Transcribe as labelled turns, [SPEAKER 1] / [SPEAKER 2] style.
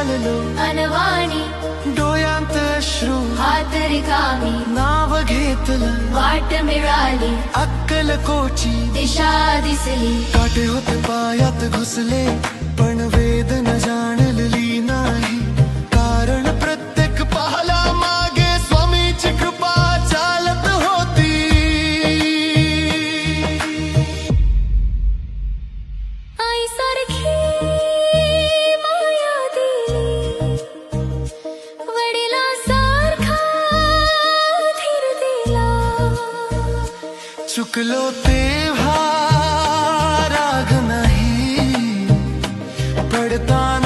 [SPEAKER 1] चाललो
[SPEAKER 2] अनवाणी
[SPEAKER 1] डोळ्यांत अश्रू
[SPEAKER 2] हात रिकामी
[SPEAKER 1] नाव घेतलं
[SPEAKER 2] वाट मिळाली
[SPEAKER 1] अक्कलकोटची
[SPEAKER 2] दिशा दिसली
[SPEAKER 1] काटे होते पायात घुसले पण वेदना जाणली नाही कारण प्रत्येक पाहला मागे स्वामीची कृपा चालत होती
[SPEAKER 2] आई सारखी माया दिली वडिला सारखा धीर दिला
[SPEAKER 1] चुकलो तेव्हा राग नाही पडताना